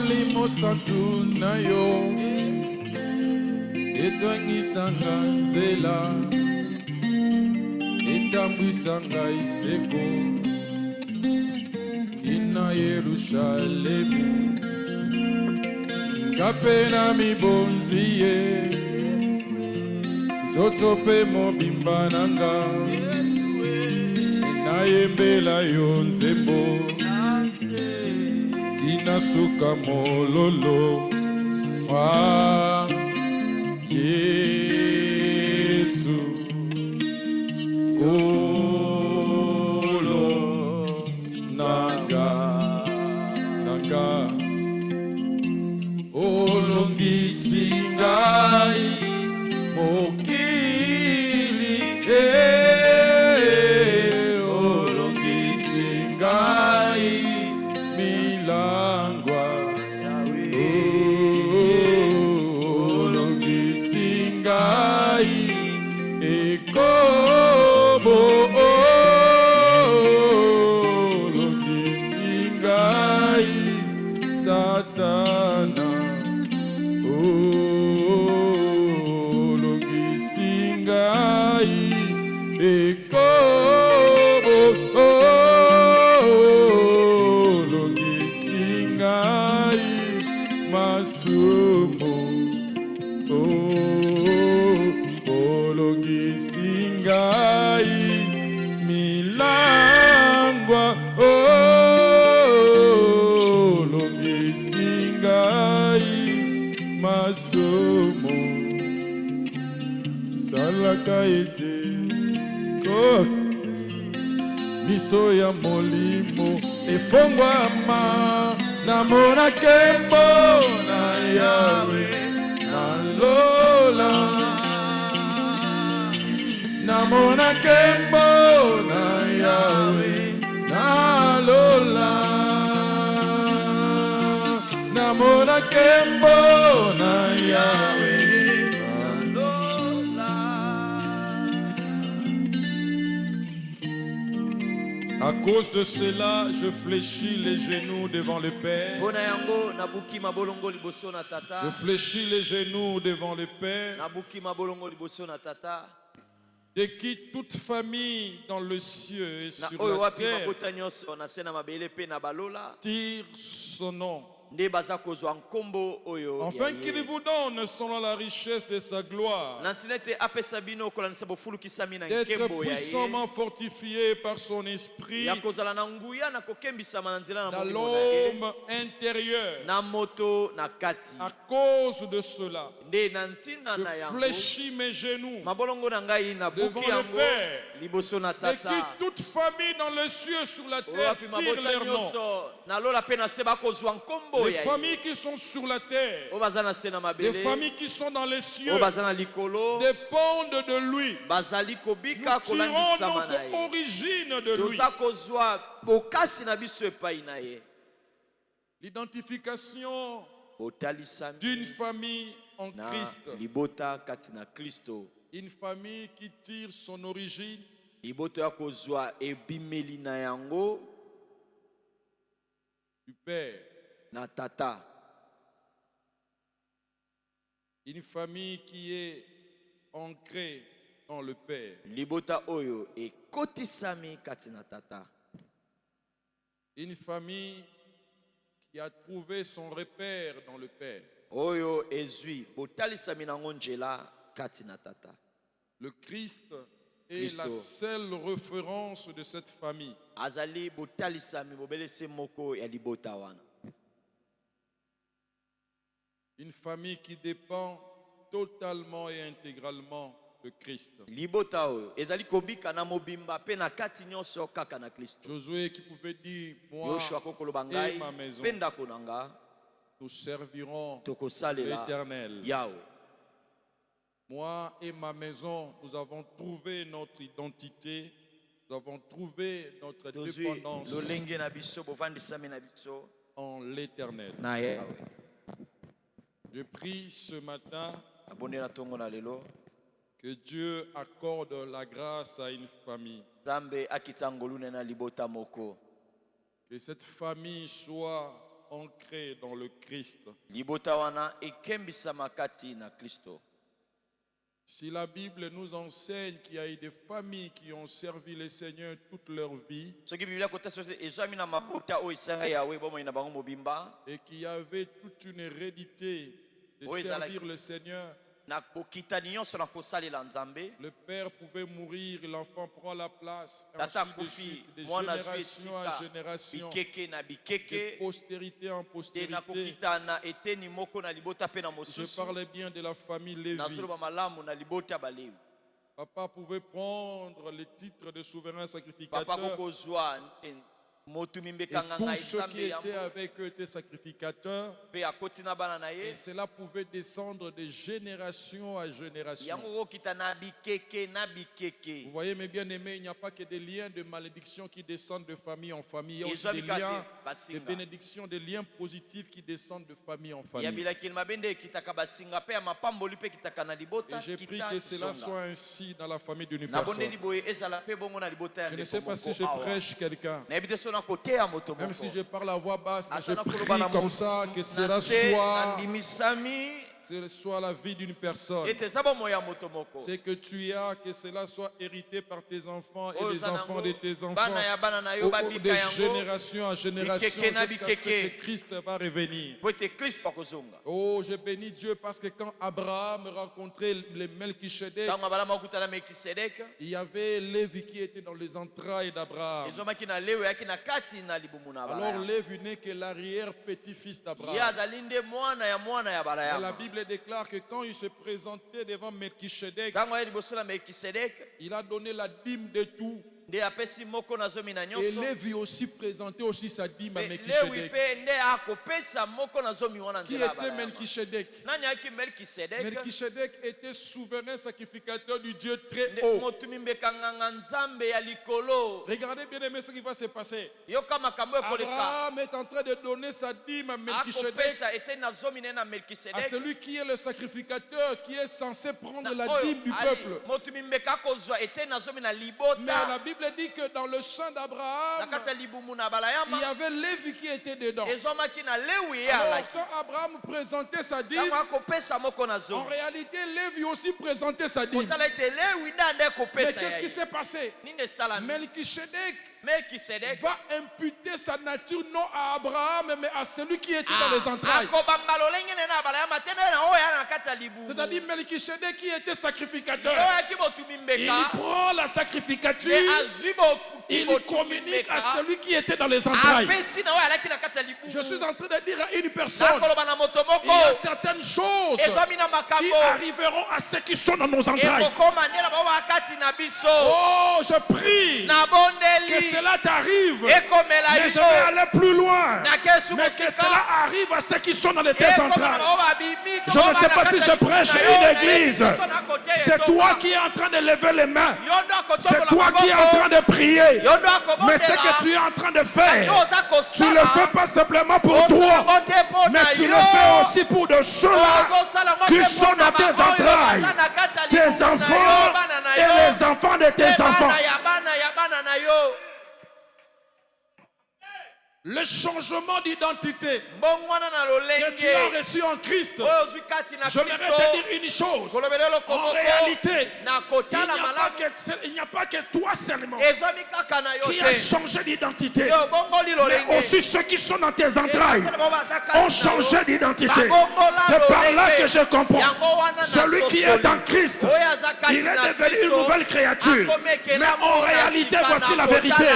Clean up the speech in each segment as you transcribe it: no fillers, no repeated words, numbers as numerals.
molimo santu na yo etwangisanga nzela etambwisanga iseko kina Yerusalemu kape na mibonzi ye zoto pe mobimba nanga nayembela yo nzembo kina suka mololo wa Yesu kolo nanga olongisi ngai mokili olongisi ngai milangwa olongisi ngai ekobo olongisi ngai Satana olongisi ngai ekobo olongisi ngai masumu olongisi ngai milangwa olongisi ngai masumu salaka ete miso ya molimo efongwama namona nkembo na Yawe nalola namona nkembo na Yawe nalola namona nkembo na Yawe nalola. À cause de cela, je fléchis les genoux devant le Père. Je fléchis les genoux devant le Père. De qui toute famille dans le ciel et sur la terre tire son nom. Enfin qu'il vous donne selon la richesse de sa gloire d'être puissamment fortifié par son esprit dans l'homme intérieur. À cause de cela, je fléchis mes genoux devant le Père, et qui toute famille dans les cieux sur la terre tire leur nom. Les familles qui sont sur la terre, les familles qui sont dans les cieux, dépendent de lui. Nous tirons notre origine de lui. L'identification d'une famille en Christ. Une famille qui tire son origine du Père. Une famille qui est ancrée dans le Père. Une famille qui a trouvé son repère dans le Père. Le Christ est la seule référence de cette famille. Une famille qui dépend totalement et intégralement de Christ. Josué qui pouvait dire, moi et ma maison, nous servirons l'Éternel. Moi et ma maison, nous avons trouvé notre identité, nous avons trouvé notre dépendance en l'Éternel. Je prie ce matin que Dieu accorde la grâce à une famille. Que cette famille soit ancré dans le Christ. Si la Bible nous enseigne qu'il y a eu des familles qui ont servi le Seigneur toute leur vie et qu'il y avait toute une hérédité de servir le Seigneur, le père pouvait mourir, l'enfant prend la place, ainsi de suite, de génération en génération, de postérité en postérité. Je parlais bien de la famille Lévi. Papa pouvait prendre le titre de souverain sacrificateur. Et tous ceux qui étaient avec eux étaient sacrificateurs. Et cela pouvait descendre de génération à génération. Vous voyez, mes bien-aimés, il n'y a pas que des liens de malédiction qui descendent de famille en famille. Il y a aussi des liens de bénédiction, des liens positifs qui descendent de famille en famille. Et j'ai pris que cela soit ainsi dans la famille d'une personne. Je ne sais pas si je prêche quelqu'un. Même si je parle à voix basse, mais je prie comme ça que cela soit la vie d'une personne. C'est que tu as, que cela soit hérité par tes enfants et les enfants de tes enfants, de génération en génération, jusqu'à ce que Christ va revenir. Oh, je bénis Dieu parce que quand Abraham rencontrait le Melchisedec, il y avait Lévi qui était dans les entrailles d'Abraham. Alors Lévi n'est que l'arrière-petit-fils d'Abraham. La Bible déclare que quand il se présentait devant Melchisedec, il a donné la dîme de tout. Et Lévi aussi présentait aussi sa dîme à Melchisedec. Qui était Melchisedec? Melchisedec était souverain sacrificateur du Dieu très haut. Regardez bien aimé ce qui va se passer. Abraham est en train de donner sa dîme à Melchisedec, à celui qui est le sacrificateur, qui est censé prendre la dîme du peuple. Mais la Bible dit que dans le sang d'Abraham, il y avait Lévi qui était dedans. Alors quand Abraham présentait sa dîme, en réalité Lévi aussi présentait sa dîme. Mais qu'est-ce qui s'est passé? Melchisedec va imputer sa nature non à Abraham mais à celui qui était dans les entrailles. C'est-à-dire Melchisedec qui était sacrificateur, il prend la sacrificature, il communique à celui qui était dans les entrailles. Je suis en train de dire à une personne, il y a certaines choses qui arriveront à ceux qui sont dans nos entrailles. Oh, je prie que cela t'arrive, mais je vais aller plus loin, mais que cela arrive à ceux qui sont dans les tes entrailles. Je ne sais pas si je prêche une église. C'est toi qui es en train de lever les mains, c'est toi qui es en train de prier, mais ce que tu es en train de faire, tu ne le fais pas simplement pour toi, mais tu le fais aussi pour de ceux-là qui sont dans tes entrailles, tes enfants et les enfants de tes enfants. Le changement d'identité que tu as reçu en Christ, j'aimerais te dire une chose. En réalité, il n'y a pas que toi seulement qui a changé d'identité, mais aussi ceux qui sont dans tes entrailles ont changé d'identité. C'est par là que je comprends. Celui qui est en Christ, il est devenu une nouvelle créature. Mais en réalité, voici la vérité.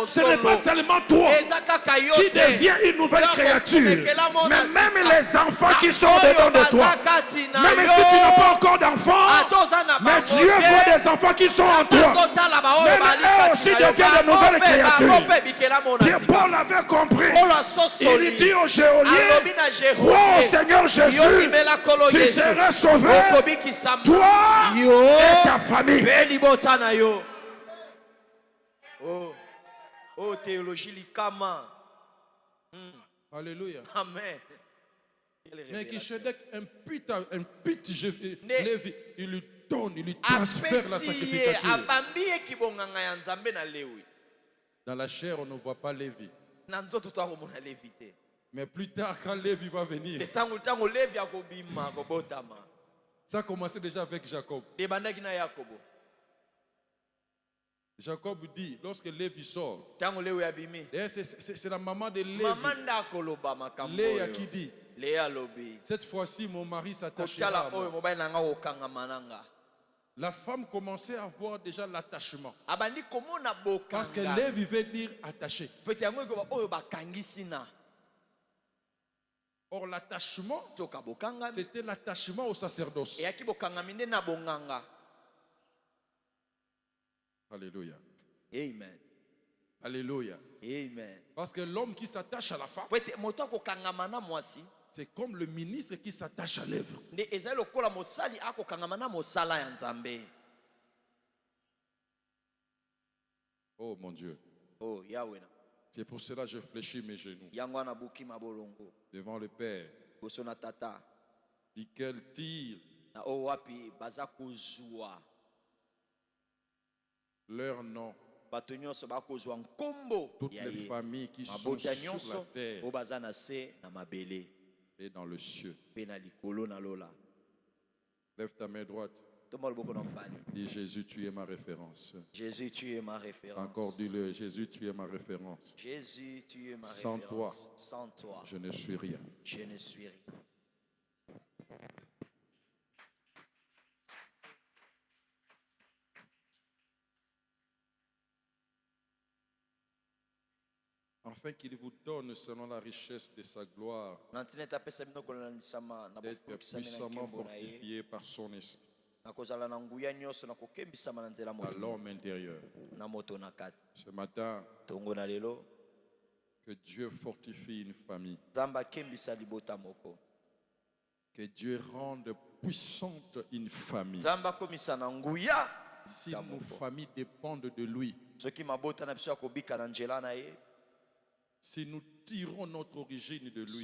Ce n'est pas seulement toi qui devient une nouvelle créature, mais même les enfants qui sont dedans de toi, même si tu n'as pas encore d'enfants, mais Dieu voit des enfants qui sont en toi, même eux aussi deviennent de nouvelles créatures. Que Paul avait compris, il dit aux geôliers, crois au Seigneur Jésus, tu seras sauvé, toi et ta famille. Oh, théologie likama. Alléluia. Amen. Melchisedec impute Lévi, il lui donne, il lui transfère la sacrificature. Dans la chair, on ne voit pas Lévi. Mais plus tard, quand Lévi va venir, ça a commencé déjà avec Jacob. Jacob dit, lorsque Lévi sort, c'est la maman de Lévi, Léa, qui dit, cette fois-ci mon mari s'attachera à moi. La femme commençait à avoir déjà l'attachement. Parce que Lévi veut dire attaché. Or l'attachement, c'était l'attachement au sacerdoce. Alléluia. Amen. Alléluia. Amen. Parce que l'homme qui s'attache à la femme, c'est comme le ministre qui s'attache à l'œuvre. Oh mon Dieu. Oh Yahweh. C'est pour cela que je fléchis mes genoux devant le Père, duquel tire leur nom toutes les familles qui sont sur la terre et dans le cieux. Lève ta main droite. Dis Jésus, tu es ma référence. Jésus, tu es ma référence. Encore dis-le, Jésus, tu es ma référence. Jésus, tu es ma Sans référence. toi, sans toi, je ne suis rien. Je ne suis rien. Afin qu'il vous donne selon la richesse de sa gloire d'être puissamment fortifié par son esprit à l'homme intérieur. Ce matin, que Dieu fortifie une famille. Que Dieu rende puissante une famille. Si nos familles dépendent de lui, si nous tirons notre origine de lui,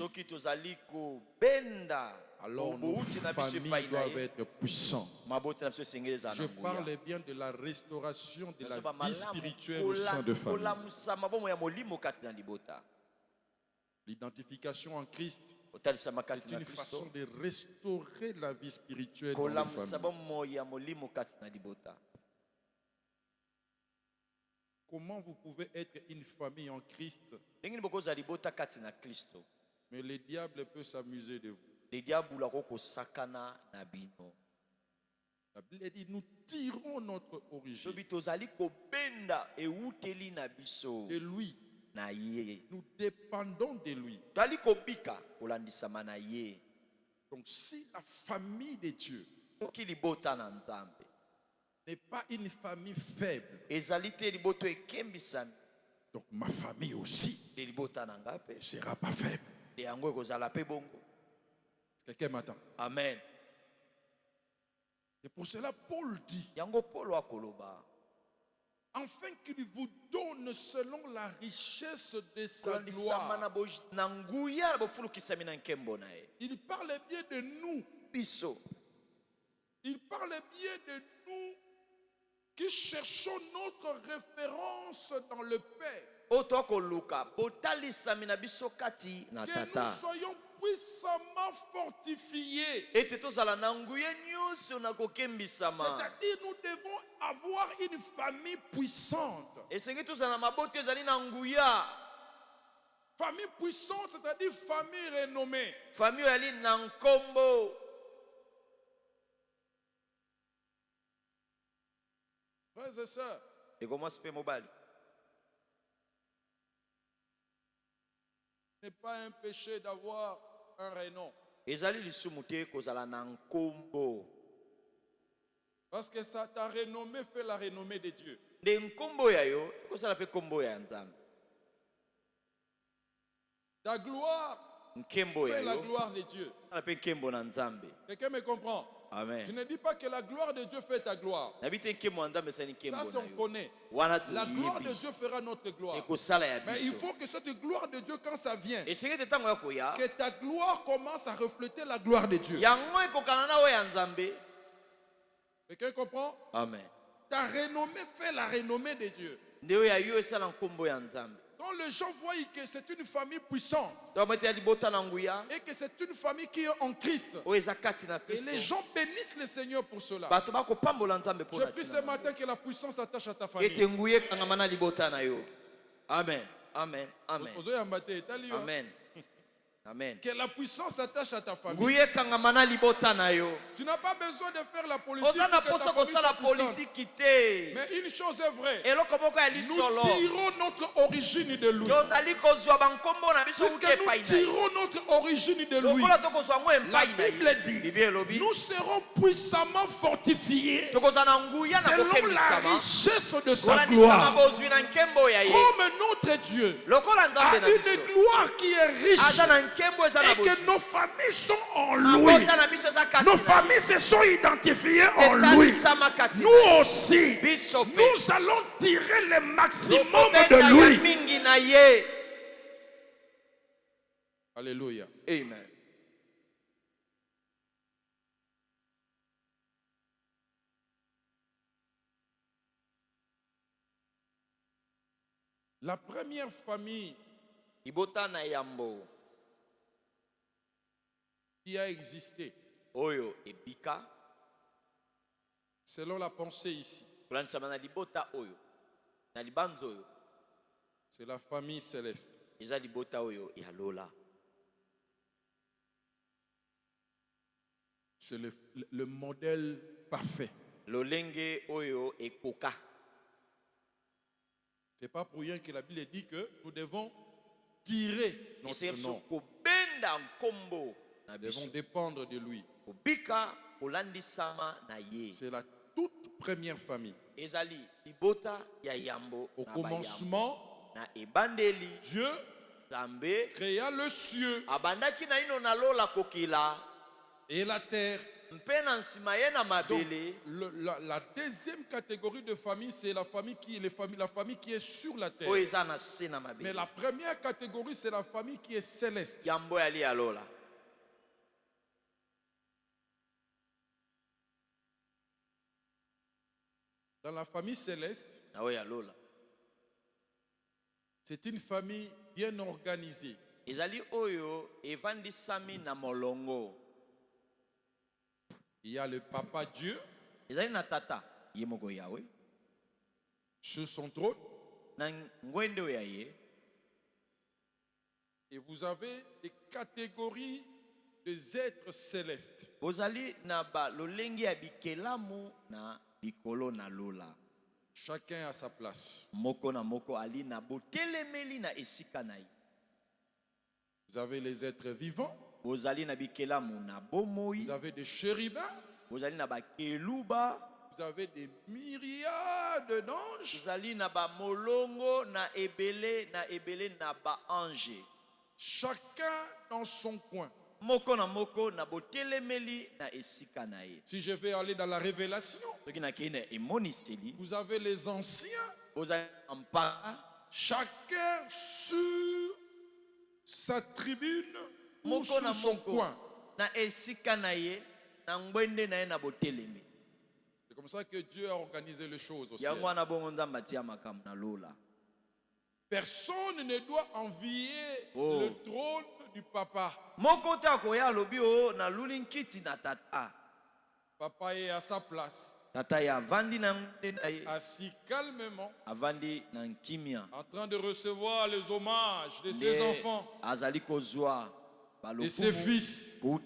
alors nos familles doivent être puissantes. Je parle bien de la restauration de la vie spirituelle au sein de famille. L'identification en Christ, c'est une façon de restaurer la vie spirituelle dans la famille. Comment vous pouvez être une famille en Christ, mais le diable peut s'amuser de vous? La Bible dit, nous tirons notre origine de lui. Nous dépendons de lui. Donc si la famille de Dieu n'est pas une famille faible, donc ma famille aussi ne sera pas faible. Quelqu'un m'attend? Amen. Et pour cela, Paul dit, afin qu'il vous donne selon la richesse de sa gloire. Il parle bien de nous. Il parle bien de nous qui cherchons notre référence dans le Père. Que nous soyons puissamment fortifiés. C'est-à-dire nous devons avoir une famille puissante. Famille puissante, c'est-à-dire famille renommée. Frères et sœurs, ce n'est pas un péché d'avoir un renom. Parce que ça, ta renommée fait la renommée de Dieu. Ta gloire fait la gloire de Dieu. Quelqu'un me comprend? Amen. Je ne dis pas que la gloire de Dieu fait ta gloire. Ça, on connaît. La gloire de Dieu fera notre gloire. Mais il faut que cette gloire de Dieu, quand ça vient, que ta gloire commence à refléter la gloire de Dieu. Quelqu'un comprend? Amen. Ta renommée fait la renommée de Dieu. Ton quand les gens voient que c'est une famille puissante et que c'est une famille qui est en Christ, et les gens bénissent le Seigneur pour cela. Je prie ce matin que la puissance s'attache à ta famille. Amen. Amen. Amen. Amen. Amen. Que la puissance s'attache à ta famille. Tu n'as pas besoin de faire la politique pour que ta famille soit puissante. Mais une chose est vraie. Nous tirons notre origine de lui. Puisque nous tirons notre origine de lui, la Bible dit, nous serons puissamment fortifiés selon la richesse de sa gloire. Comme notre Dieu a une gloire qui est riche et que nos familles sont en lui. Nos familles se sont identifiées en lui. Nous aussi, nous allons tirer le maximum de lui. Alléluia. Amen. La première famille qui a existé, selon la pensée ici, c'est la famille céleste. C'est le modèle parfait. Ce n'est pas pour rien que la Bible dit que nous devons tirer notre nom. Nous devons dépendre de lui. C'est la toute première famille. Au commencement, Dieu créa le cieux et la terre. Donc, la deuxième catégorie de famille, c'est la famille qui est sur la terre. Mais la première catégorie, c'est la famille qui est céleste. Dans la famille céleste, c'est une famille bien organisée. Il y a le papa Dieu sur son trône. Et vous avez des catégories des êtres célestes. Chacun a sa place. Vous avez les êtres vivants. Vous avez des chérubins. Vous avez des myriades d'anges. Chacun dans son coin. Si je vais aller dans la révélation, vous avez les anciens. Chacun sur sa tribune ou sur son coin. C'est comme ça que Dieu a organisé les choses au ciel. Personne ne doit envier le trône du papa. Papa est à sa place, assis calmement, en train de recevoir les hommages de ses enfants, de ses fils. Dans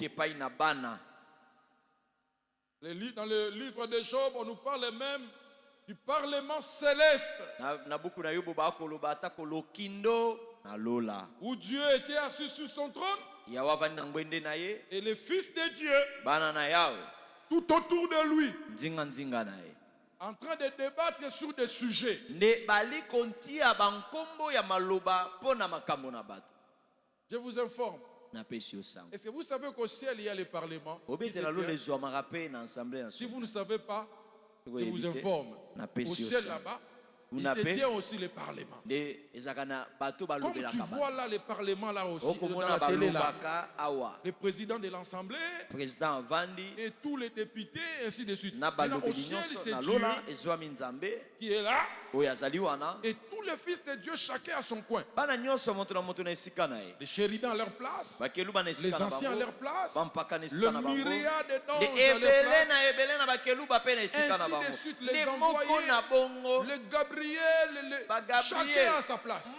le livre de Job, on nous parle même du parlement céleste, où Dieu était assis sur son trône et les fils de Dieu tout autour de lui, en train de débattre sur des sujets. Je vous informe. Est-ce que vous savez qu'au ciel il y a le parlement? Si vous ne savez pas, je vous informe. Au ciel là-bas, il se tient aussi le parlement. Comme tu vois là le parlement là aussi, dans la télé là, le président de l'Assemblée et tous les députés, ainsi de suite. Maintenant, au ciel, c'est Dieu qui est là Et tous les fils de Dieu, chacun à son coin. Les chérubins à leur place, les anciens à leur place, le myriade d'anges à leur place, ainsi de suite les envoyés, le Gabriel, chacun à sa place.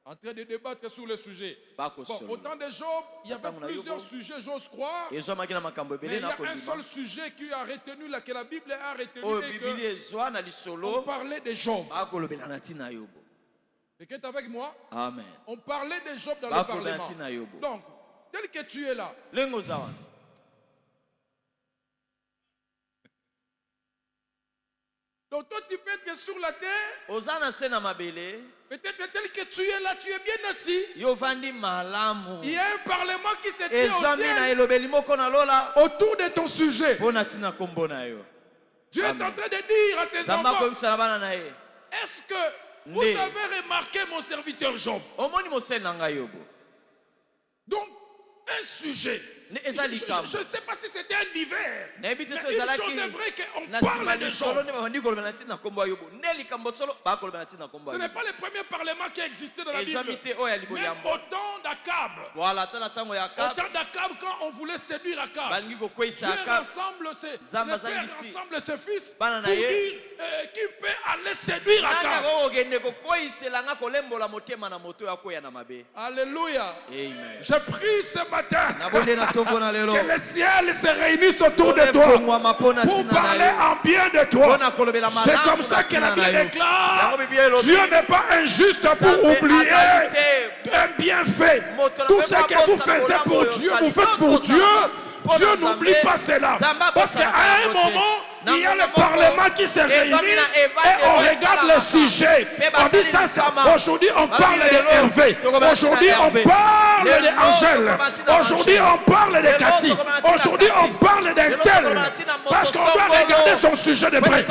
En train de débattre sur le sujet. Bon, au temps de Job, il y avait plusieurs sujets, j'ose croire. Mais il y a un seul sujet qui a retenu, que la Bible a retenu, on parlait de Job. Et qu'est-ce avec moi? Amen. On parlait de Job dans le Parlement. Donc, tel que tu es là, donc toi tu peux être sur la terre. Peut-être tel que tu es là, tu es bien assis. Il y a un parlement qui se tient au ciel autour de ton sujet. Dieu est en train de dire à ses enfants, est-ce que vous avez remarqué mon serviteur Job? Donc, un sujet. Je ne sais pas si c'était un divers. Mais une chose est vraie qu'on parle de Job. Ce n'est pas le premier parlement qui a existé dans la Bible. Même au temps d'Akab. Au temps d'Akab, quand on voulait séduire Akab, Dieu rassemble ses fils pour dire qui peut aller séduire Akab. Alléluia. Je prie ce matin que les ciels se réunissent autour de toi pour parler en bien de toi. C'est comme ça que la Bible déclare: Dieu n'est pas injuste pour oublier un bienfait. Tout ce que vous faites pour Dieu, vous faites pour Dieu. Dieu n'oublie pas cela. Parce qu'à un moment, il y a le Parlement qui se réunit et on regarde le sujet. On dit ça, aujourd'hui on parle de Hervé. Aujourd'hui on parle d'Angèle. Aujourd'hui on parle de Cathy. Aujourd'hui on parle d'un tel. Parce qu'on doit regarder son sujet de près.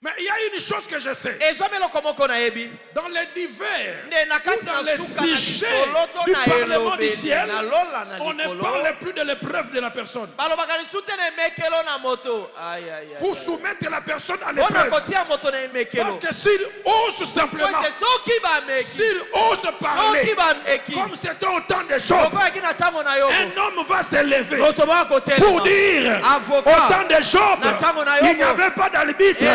Mais il y a une chose que je sais. Dans les divers, ou dans les sujets du Parlement du ciel, on ne parle plus de l'épreuve de la personne. Pour soumettre la personne à l'épreuve. Parce que s'il ose simplement, s'il ose parler, comme c'était au temps des Job, un homme va se lever pour dire, au temps de Job, il n'y avait pas d'arbitre.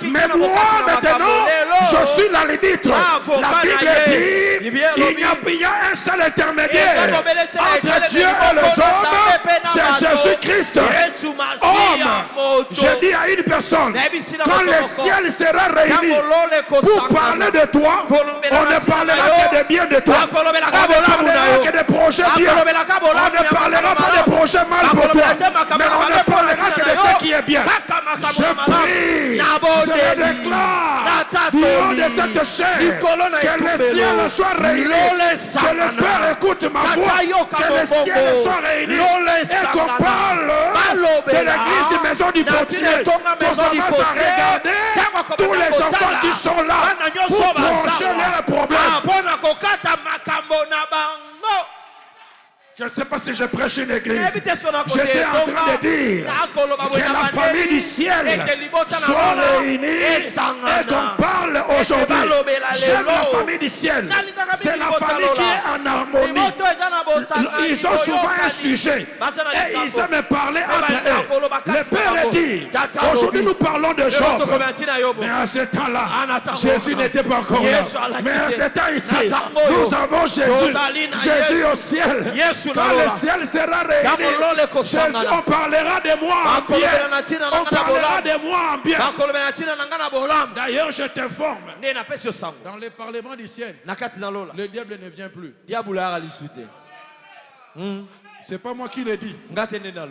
Mais moi maintenant, je suis l'arbitre. La Bible dit, il y a un seul intermédiaire entre Dieu et les hommes, c'est Jésus-Christ. Homme, je dis à une personne, quand le ciel sera réuni pour parler de toi, on ne parlera que de bien de toi. On ne parlera que de projets bien. On ne parlera pas de projets mal pour toi. Mais on ne parlera que de ce qui est bien. Je prie, je déclare, du haut de cette chair, que le ciel soit réuni, que le Père écoute ma voix, que le ciel soit réuni, et qu'on parle de l'église Maison du Potier, qu'on commence à regarder tous les enfants qui sont là pour trancher leurs problèmes. Je ne sais pas si je prêche une église. J'étais en train de dire que la famille du ciel soit réunie et qu'on parle aujourd'hui. J'aime la famille du ciel. C'est la famille qui est en harmonie. Ils ont souvent un sujet et ils aiment parler entre eux. Le Père dit, aujourd'hui nous parlons de Job. Mais à ce temps-là, Jésus n'était pas encore là. Mais à ce temps ici, nous avons Jésus. Jésus au ciel. Quand le ciel sera réuni, Jésus, on parlera de moi en bien. On parlera de moi en bien. D'ailleurs, je t'informe, dans le Parlement du ciel, le diable ne vient plus. C'est pas moi qui l'ai dit.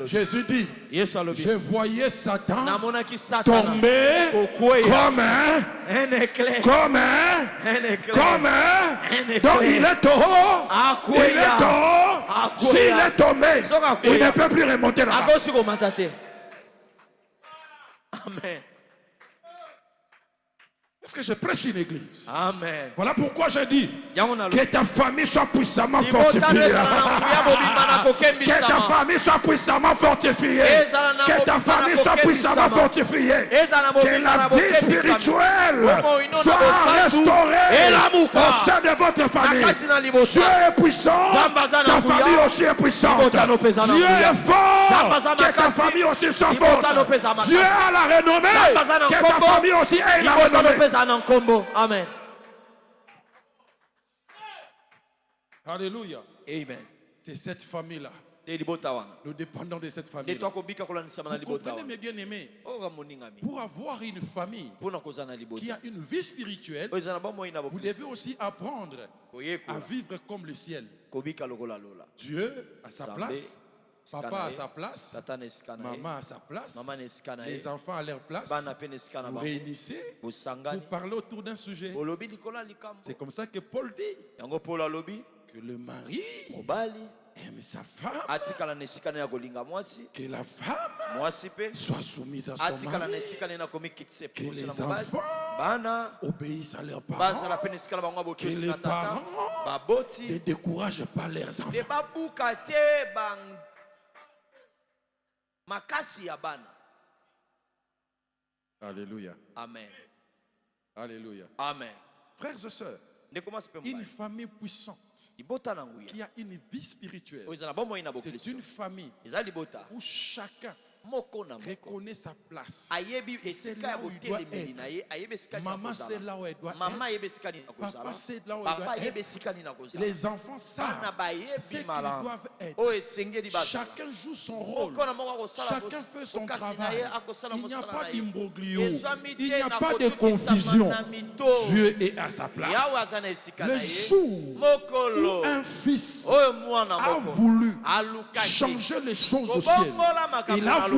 Jésus dit, je voyais Satan tomber comme un éclair. Donc il est haut. S'il est tombé, il ne peut plus remonter là-bas. Amen. Est-ce que je prêche une église? Amen. Voilà pourquoi j'ai dit que ta famille soit puissamment fortifiée. Que ta famille soit puissamment fortifiée. Que ta famille soit puissamment fortifiée. Que la vie spirituelle soit restaurée au sein de votre famille. Dieu est puissant, ta famille aussi est puissante. Dieu est fort, que ta famille aussi soit forte. Dieu a la renommée, que ta famille aussi ait la renommée. Amen. Alléluia. Amen. C'est cette famille-là. Nous dépendons de cette famille. Vous comprenez, mes bien-aimés, pour avoir une famille qui a une vie spirituelle, vous devez aussi apprendre à vivre comme le ciel. Dieu a sa place. Papa à sa place, maman à sa place, les enfants à leur place, vous réunissez, vous parlez autour d'un sujet. C'est comme ça que Paul dit que le mari aime sa femme, que la femme soit soumise à son mari, que les enfants obéissent à leurs parents, que les parents ne découragent pas leurs enfants. Alléluia. Amen. Alléluia. Amen. Frères et sœurs, une famille puissante qui a une vie spirituelle, c'est une famille où chacun reconnaît sa place. C'est là où il doit être. Maman, c'est là où elle doit être. Papa, c'est là où il doit être. Les enfants savent ce qu'ils doivent être. Chacun joue son rôle. Chacun fait son travail. Il n'y a pas d'imbroglio. Il n'y a pas de confusion. Dieu est à sa place. Le jour où un fils a voulu changer les choses au ciel, il a voulu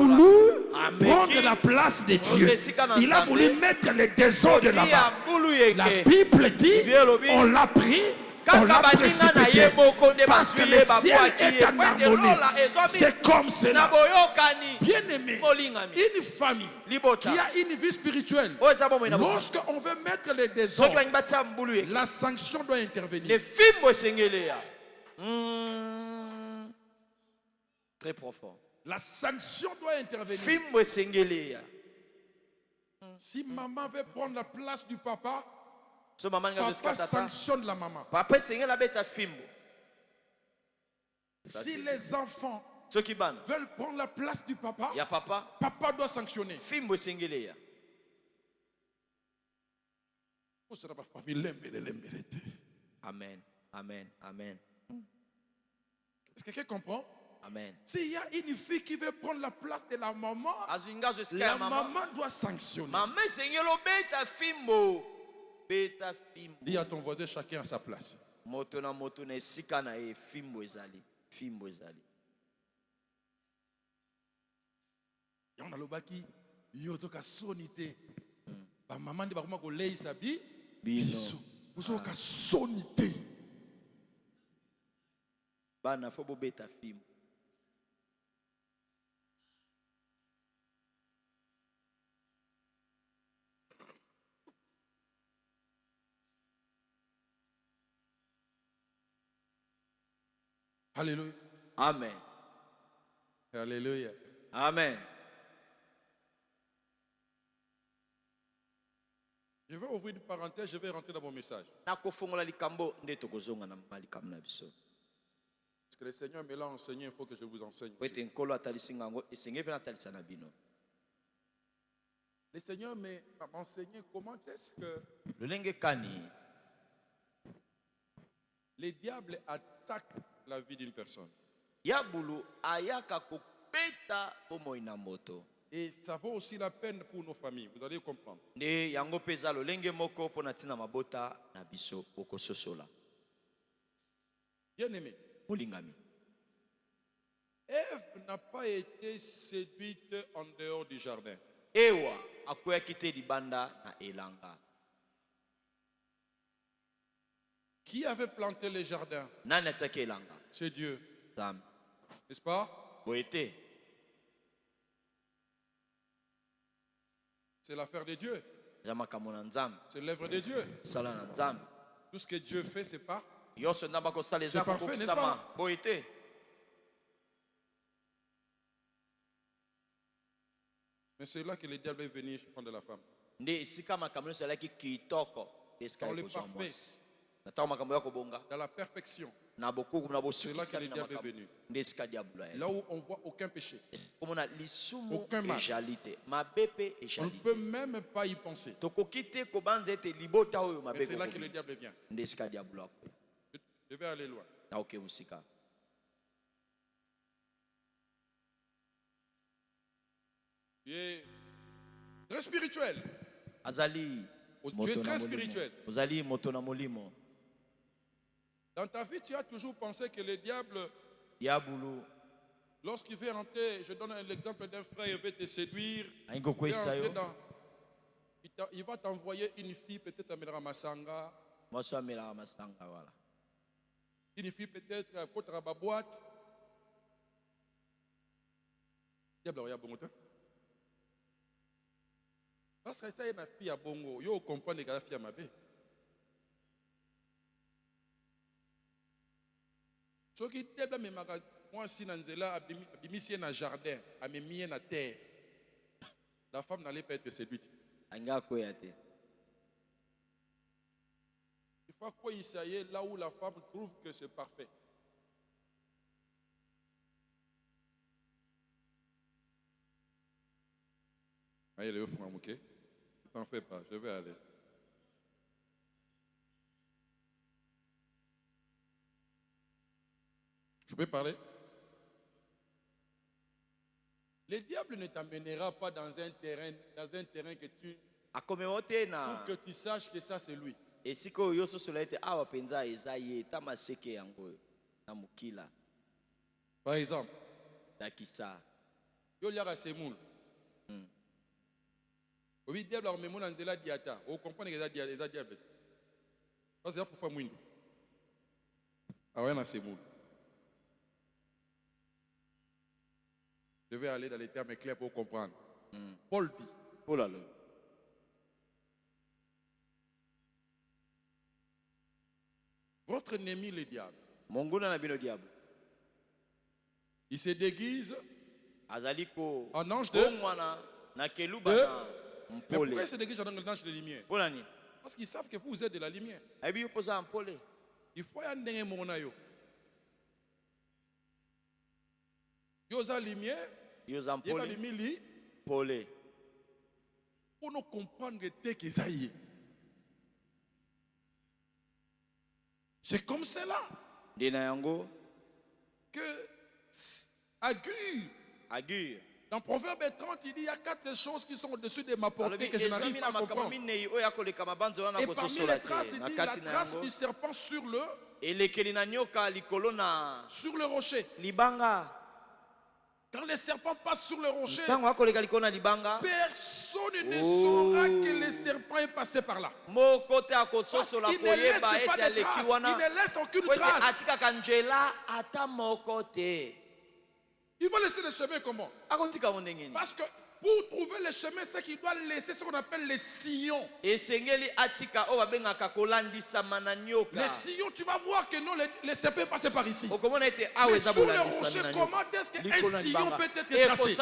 prendre la place de Dieu. Il a voulu mettre les désordres là-bas. La Bible dit, on l'a pris, on l'a précipité. Parce que le ciel est en harmonie. C'est comme cela. Bien aimé, une famille qui a une vie spirituelle, lorsqu'on veut mettre les désordres, la sanction doit intervenir. Très profond. La sanction doit intervenir. Si maman veut prendre la place du papa, papa sanctionne la maman. Si les enfants veulent prendre la place du papa, papa doit sanctionner. Amen. Amen. Amen. Est-ce que quelqu'un comprend? Amen. S'il y a une fille qui veut prendre la place de la maman, la maman doit sanctionner. Dis à ton voisin, chacun à sa place. On a le baki, yozoka sonité. Ba maman de bakoma ko lei sabi, biso. Yozoka sonité. Bana faut beta film. Alléluia. Amen. Alléluia. Amen. Je vais ouvrir une parenthèse, je vais rentrer dans mon message. Parce que le Seigneur me l'a enseigné, il faut que je vous enseigne. Le Seigneur m'a enseigné comment est-ce que les diables attaquent la vie d'une personne. Et ça vaut aussi la peine pour nos familles, vous allez comprendre. Bien aimé, Ève n'a pas été séduite en dehors du jardin. Qui avait planté les jardins? C'est Dieu. N'est-ce pas? C'est l'affaire de Dieu. C'est l'œuvre de Dieu. Tout ce que Dieu fait, c'est pas. C'est parfait, n'est-ce pas? Mais c'est là que le diable est venu prendre la femme. Dans le parfait. Dans la perfection. C'est là que le diable est venu. Là où on ne voit aucun péché. Aucun mal. On ne peut même pas y penser. Mais c'est là que le diable vient. Je vais aller loin. Tu es très spirituel. Tu es très spirituel. Dans ta vie, tu as toujours pensé que le diable, lorsqu'il veut rentrer, je donne l'exemple d'un frère, il veut te séduire, il va t'envoyer une fille, peut-être à Melramasanga, une fille peut-être à Kotrababouat. Diable, il y a bon temps. Parce que ça, il y a une fille à Bongo, il comprend que la fille à Mabé. Ce qui est bien, moi, si Nanzela a mis un jardin, a mis une terre, la femme n'allait pas être séduite. Il faut quoi il s'aille là où la femme trouve que c'est parfait. Allez, le fou, ok? Ne t'en fais pas, je vais aller. Je peux parler? Le diable ne t'amènera pas dans un terrain que tu... pour que tu saches que ça c'est lui. Par exemple, yo liara semoul. Oui, diable a remis dans zela diata. Vous comprenez que c'est diable. Parce que faut faire mouine. Ah ouais, na semoul. Je vais aller dans les termes clairs pour comprendre. Paul dit. Votre ennemi, le diable. Il se déguise en ange de... Mais pourquoi il se déguise en ange de lumière? Parce qu'ils savent que vous êtes de la lumière. Il faut y aller mon ayo. Yosa lumière. Pour nous comprendre que ça y est. C'est comme cela que Agur, dans Proverbe 30, il dit il y a 4 choses qui sont au-dessus de ma portée que je n'arrive pas à comprendre. Et parmi les traces, il dit la trace du serpent sur le rocher. Quand les serpents passent sur le rocher, personne ne saura que le serpent est passé par là. Parce qu'il ne laisse pas de traces, il ne laisse aucune trace. Il va laisser le chemin comment? Parce que pour trouver le chemin, c'est qu'il doit laisser ce qu'on appelle les sillons. Les sillons, tu vas voir que non, les serpents passent par ici. Mais sur le rocher, comment est-ce qu'un sillon peut être tracé?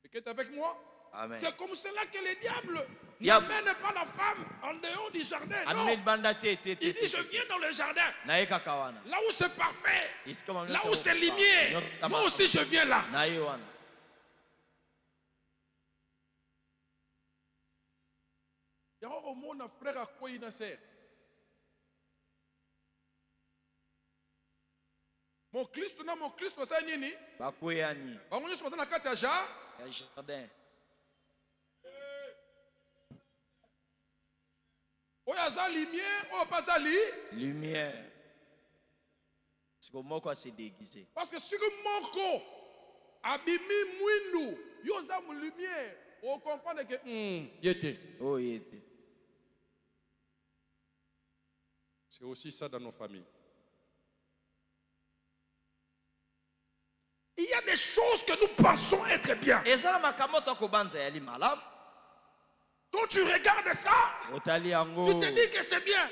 Et que tu es avec moi? C'est comme cela que le diable n'amène pas la femme en dehors du jardin. Non. Il dit je viens dans le jardin. Là où c'est parfait. Là où c'est lumière. Moi aussi je viens là. Il y a un monde frère à quoi il n'a sert. Mon Christ, c'est nini? Bakoyani. On est sur la carte à jardin. Oh, il y a lumière, oh, pas ça lumière. Parce que si Moko abimi mouindou, il y a une lumière, on comprend que yété. Oh, yété. C'est aussi ça dans nos familles. Il y a des choses que nous pensons être bien. Quand tu regardes ça, tu te dis que c'est bien.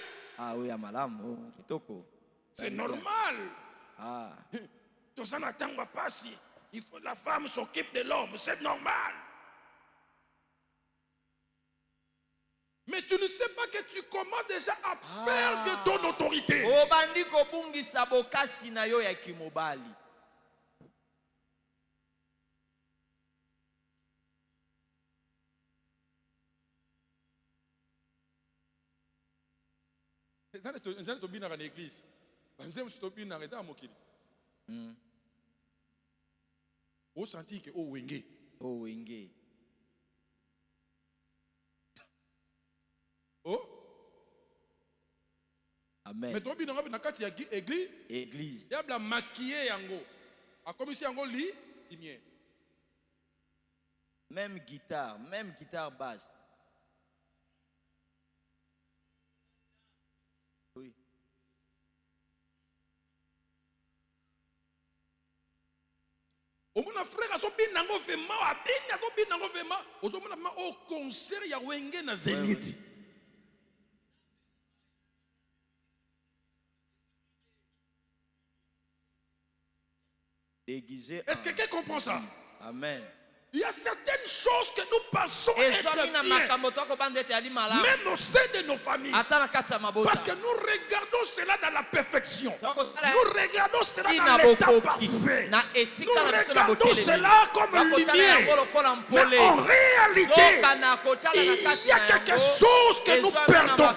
C'est normal. Il faut que la femme s'occupe de l'homme. C'est normal. Mais tu ne sais pas que tu commences déjà à perdre ton autorité. Au senti que au wenge. Oh. Amen. Mais toi, bien na kati ya église. Église. Il y a la maquillé yango. A comme si yango li, imien. Même guitare basse. Oui. Au mon frère, azo bin nango vraiment, abin azo bin nango vraiment. Ozo mon au concert ya wenge na Zénith. Déguisé. Est-ce que quelqu'un comprend ça? Amen. Il y a certaines choses que nous pensons être bien, même au sein de nos familles. Parce que nous regardons cela dans la perfection. Nous regardons cela dans l'état parfait. Nous regardons cela comme une lumière. Mais en réalité, il y a quelque chose que nous perdons.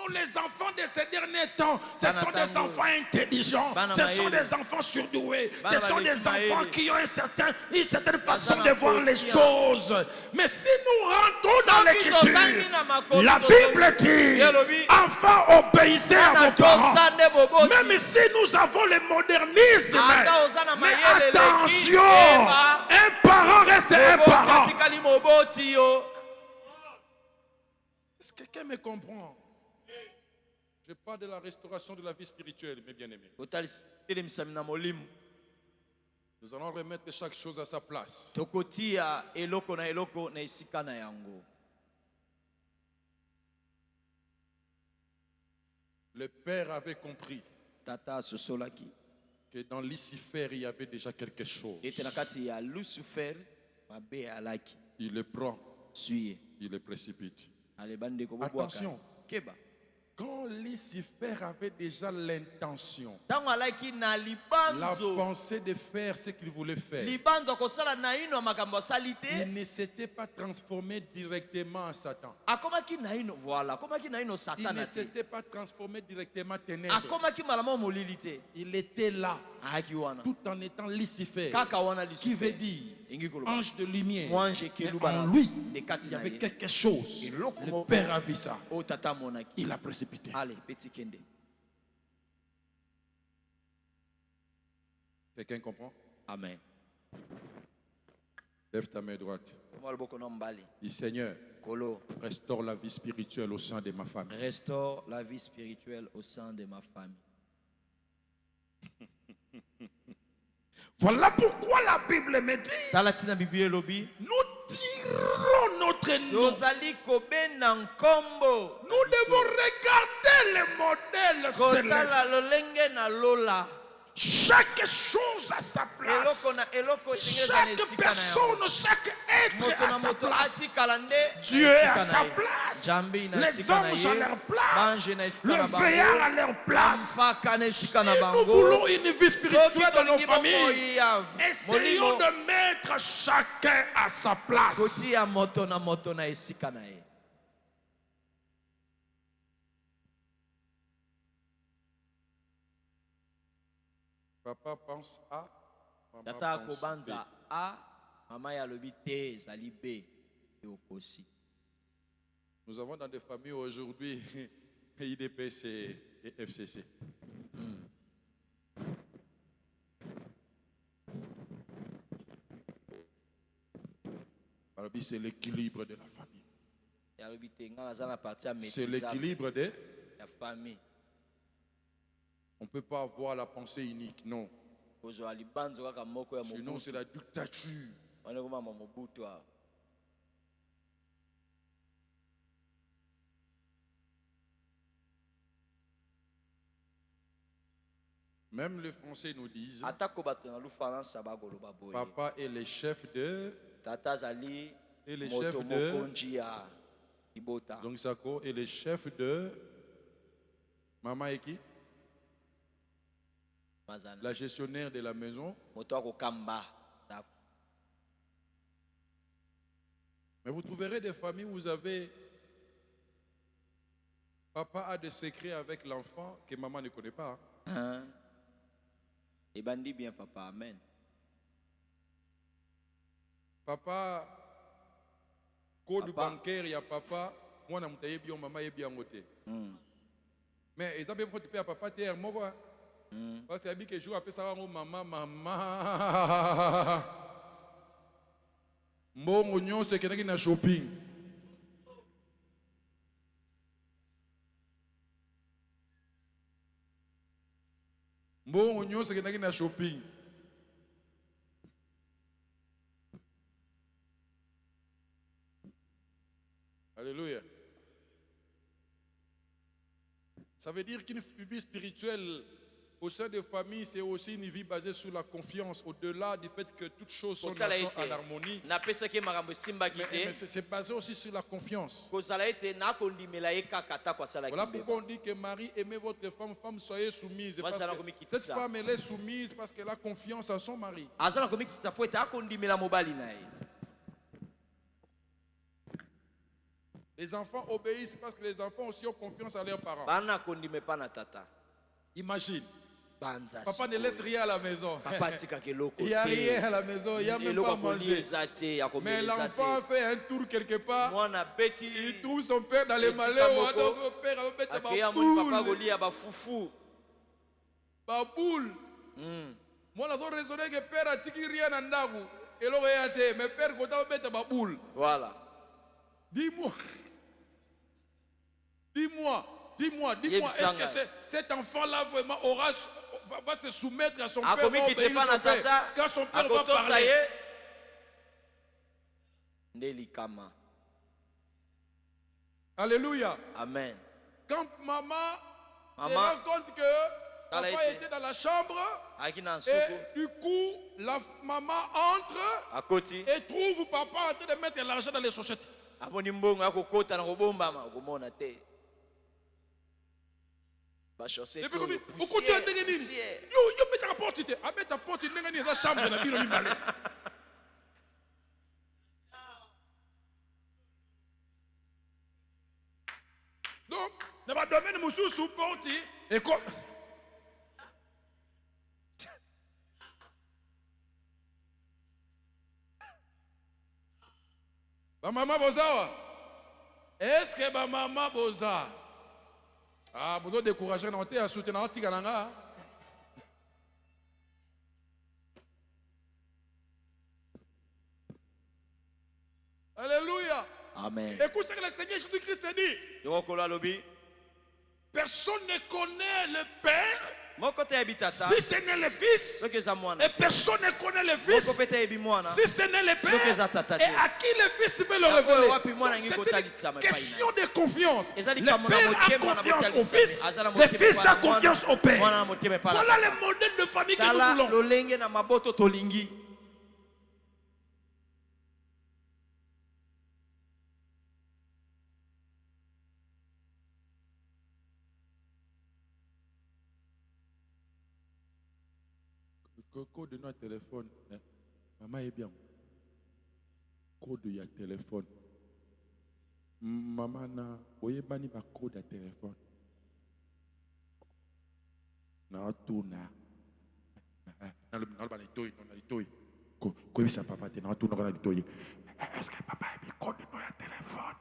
Les enfants de ces derniers temps, ce sont des enfants intelligents, ce sont des enfants surdoués, ce sont des enfants qui ont une certaine façon de voir les choses. Mais si nous rentrons dans l'écriture, la Bible dit, enfants, obéissez à vos parents. Même si nous avons le modernisme, mais attention, un parent reste un parent. Est-ce que quelqu'un me comprend? Je parle de la restauration de la vie spirituelle, mes bien-aimés. Nous allons remettre chaque chose à sa place. Le père avait compris que dans Lucifer, il y avait déjà quelque chose. Il le prend, il le précipite. Attention. Quand Lucifer avait déjà l'intention, la pensée de faire ce qu'il voulait faire, il ne s'était pas transformé directement en Satan. Il ne s'était pas transformé directement en ténèbres. Il était là, tout en étant Lucifer, qui veut dire ange de lumière. Mais en lui, il y avait quelque chose. Le Père a vu ça. Il a précipité. Allez, petit Kende. Quelqu'un comprend? Amen. Lève ta main droite. Dis Seigneur, restaure la vie spirituelle au sein de ma famille. Restaure la vie spirituelle au sein de ma famille. Voilà pourquoi la Bible me dit, nous tirons notre nom. Nous devons regarder le modèle céleste. Chaque chose à sa place. Chaque personne, chaque être à sa place. Dieu est à sa place. Les anges à leur place. Le veillard à leur place. Si nous voulons une vie spirituelle dans nos familles, essayons de mettre chacun à sa place. Papa pense A, maman pense B. Nous avons dans des familles aujourd'hui IDPC et FCC. C'est l'équilibre de la famille. C'est l'équilibre de la famille. On ne peut pas avoir la pensée unique, non. Sinon, c'est la dictature. Même les Français nous disent papa est le chef de et le chef de donc Sako est le chef de maman et qui la gestionnaire de la maison. Mais vous trouverez des familles où vous avez papa a des secrets avec l'enfant que maman ne connaît pas. Et bandit bien papa, amen. Papa, code bancaire, il y a papa, moi je suis bien, maman est bien côté. Mais ils ont bien fait à papa terre, moi. Parce que je joue après ça, maman. Bon, on c'est quelqu'un qui n'a shopping. Bon, on c'est quelqu'un qui n'a shopping. Alléluia. Ça veut dire qu'une vie spirituelle au sein des familles, c'est aussi une vie basée sur la confiance, au-delà du fait que toutes choses sont en harmonie. Mais c'est basé aussi sur la confiance. Voilà pourquoi on dit que Marie, aimez votre femme, femme soyez soumise. Cette femme, elle est soumise parce qu'elle a confiance en son mari. Les enfants obéissent parce que les enfants aussi ont confiance en leurs parents. Imagine. Papa ne laisse rien à la maison. Il n'y a rien à la maison, il n'y a même pas à manger. Mais l'enfant fait un tour quelque part. Il trouve son père dans les malheurs. Donc le père va mettre ma boule. Moi, je vais raisonner que le père a tiré rien en dago. Et l'aurait été. Mais le père va mettre ma boule. Voilà. Dis-moi, est-ce que cet enfant-là vraiment va se soumettre à son père, va obéir son père, quand son père va parler? Alléluia. Amen. Quand maman se rend compte que papa était dans la chambre, et du coup, la maman entre et trouve papa en train de mettre l'argent dans les chaussettes. Donc, dans le domaine de monsieur supporti et comme maman Bozawa, est-ce que maman Boza ah, vous devez décourager, on à soutenir un petit gananga. Alléluia. Amen. Écoute ce que le Seigneur Jésus-Christ dit. Personne ne connaît le Père si ce n'est le Fils. Et personne ne connaît le Fils si ce n'est le Père. Et à qui le Fils peut le révéler? C'est une question de confiance. Le Père a confiance au Fils. Le Fils a confiance au Père. Voilà le modèle de famille que nous voulons. Code de notre téléphone. Maman est bien. Code de your téléphone. Maman na oyebani ba code de téléphone. Na tuna. Na le ba les toy, na les toy. Ko bisa papa te na tuna na les toy. Est-ce que papa a mis code de notre téléphone?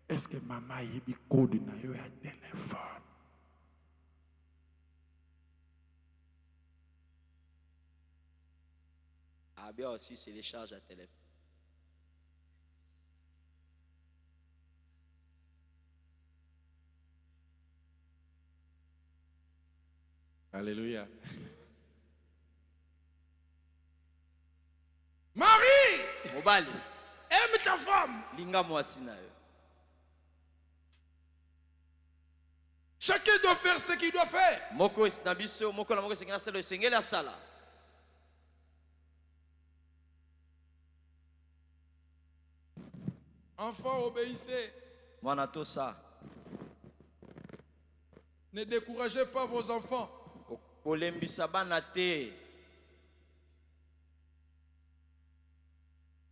Est-ce que maman a mis code de notre téléphone? Bien aussi, c'est les charges à téléphone. Alléluia. Marie, aime ta femme. Chacun doit faire ce qu'il doit faire. Enfants, obéissez. Ne découragez pas vos enfants. Il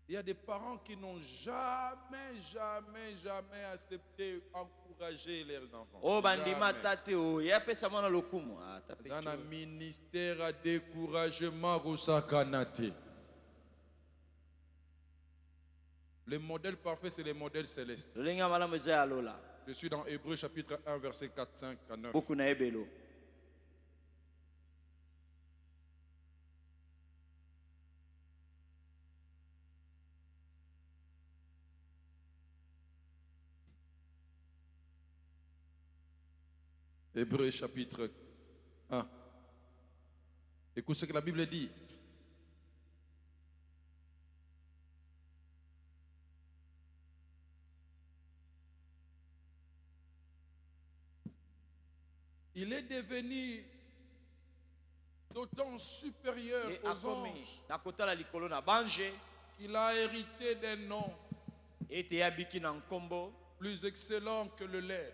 y a des parents qui n'ont jamais accepté encourager leurs enfants. Dans un ministère à découragement, le modèle parfait, c'est le modèle céleste. Je suis dans Hébreux chapitre 1, verset 4, 5 à 9. Hébreux chapitre 1. Écoute ce que la Bible dit. Il est devenu d'autant supérieur aux anges qu'il a hérité d'un nom plus excellent que le leur.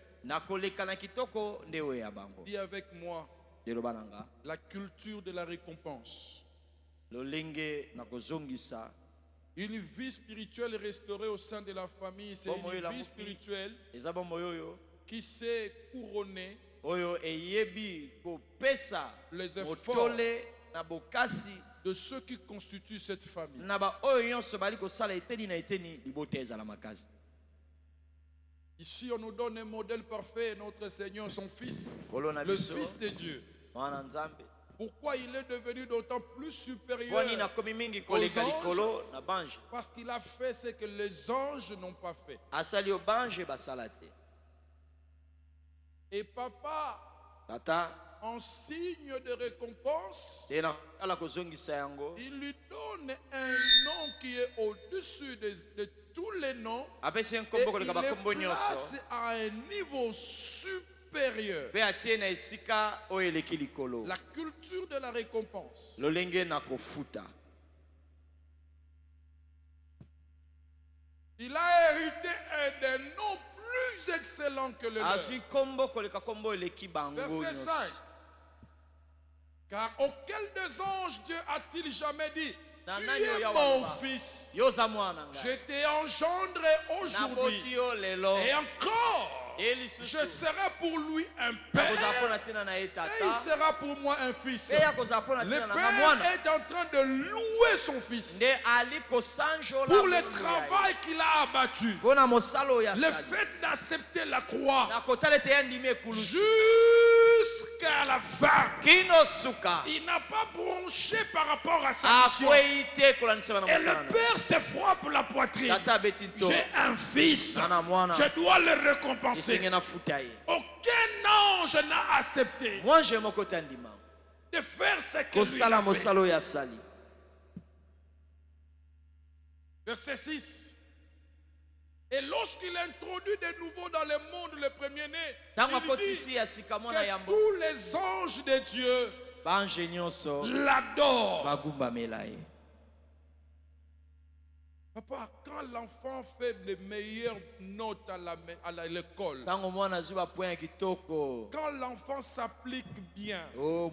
Dis avec moi la culture de la récompense. Une vie spirituelle restaurée au sein de la famille, c'est une vie spirituelle qui s'est couronnée les efforts de ceux qui constituent cette famille. Ici, on nous donne un modèle parfait, notre Seigneur, son Fils, le Fils de Dieu. Pourquoi il est devenu d'autant plus supérieur aux anges? Parce qu'il a fait ce que les anges n'ont pas fait. Et papa, en signe de récompense, il lui donne un nom qui est au-dessus de tous les noms, et il les place à un niveau supérieur. La culture de la récompense. Il a hérité d'un nom plus excellent que le leur. Verset 5. Car auquel des anges Dieu a-t-il jamais dit: tu es mon fils, je t'ai engendré aujourd'hui, et encore je serai pour lui un père, et il sera pour moi un fils. Le père est en train de louer son fils pour le travail qu'il a abattu, le fait d'accepter la croix jusqu'à la fin. Il n'a pas bronché par rapport à sa mission. Et le père se frappe la poitrine. J'ai un fils, je dois le récompenser. Aucun ange n'a accepté de faire ce que lui a fait. Verset 6. Et lorsqu'il introduit de nouveau dans le monde le premier-né, il dit que tous les anges de Dieu l'adorent. Papa, quand l'enfant fait les meilleures notes à l'école, quand l'enfant s'applique bien, quand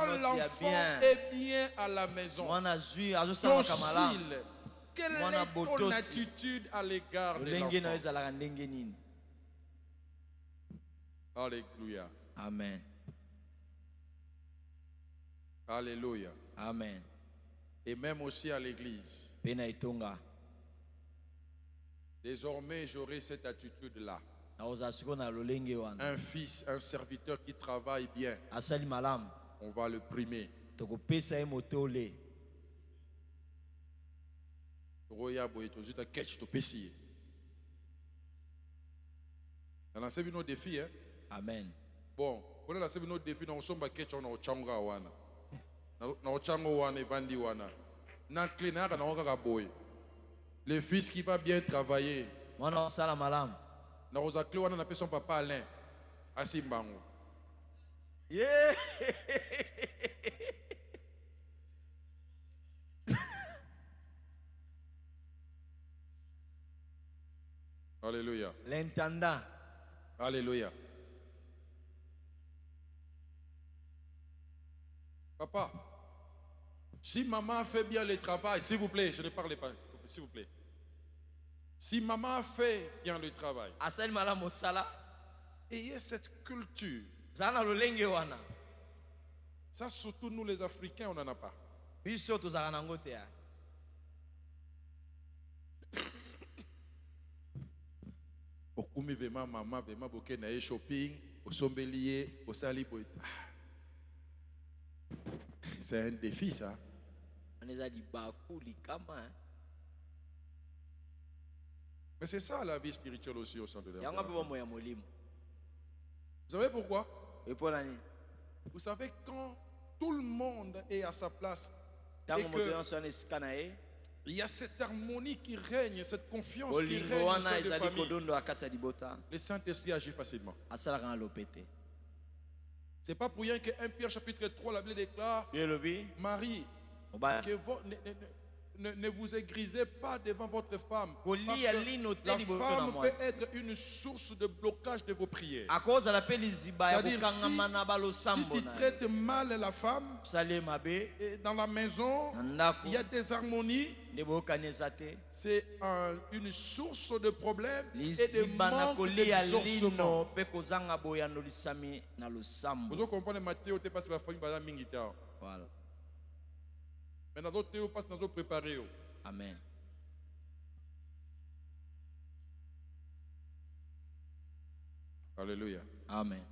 l'enfant est bien à la maison, docile, quelle est ton attitude à l'égard de l'enfant? Alléluia. Amen. Alléluia. Amen. Et même aussi à l'église. Désormais, j'aurai cette attitude-là. Un fils, un serviteur qui travaille bien, on va le primer. On a nos défis, hein? Amen. Bon, pour la semaine notre défi, nous sommes à Ketcha, on a Ochanga wana. Na Ochanga wana, Evandi wana. Na clé, na boy. Le fils qui va bien travailler. Mwana sala malam. Na rosa clé wana na pe son papa Alain. Asimbango. Yeah. Alléluia. L'intendant. Alléluia. Papa, si maman fait bien le travail, s'il vous plaît, je ne parle pas, s'il vous plaît. Si maman fait bien le travail, ayez cette culture. Ça, surtout nous les Africains, on n'en a pas. Okumi vema maman vema boke na shopping, au sombelier, au salibo. C'est un défi ça. Mais c'est ça la vie spirituelle aussi au sein de la. Vous savez pourquoi? Vous savez quand tout le monde est à sa place et que il y a cette harmonie qui règne, cette confiance qui règne au sein de la famille. Le Saint-Esprit agit facilement. C'est pas pour rien que 1 Pierre chapitre 3, la Bible déclare, Marie, que ne vous aigrisez pas devant votre femme. Parce que la femme peut être une source de blocage de vos prières. C'est-à-dire si tu traites mal la femme, et dans la maison, il y a des harmonies, c'est une source de problèmes et de manque d'exaucement. Vous comprenez Matthieu, tu passes la famille, voilà. Mais nous avons passé, nous avons préparé. Amen. Alléluia. Amen.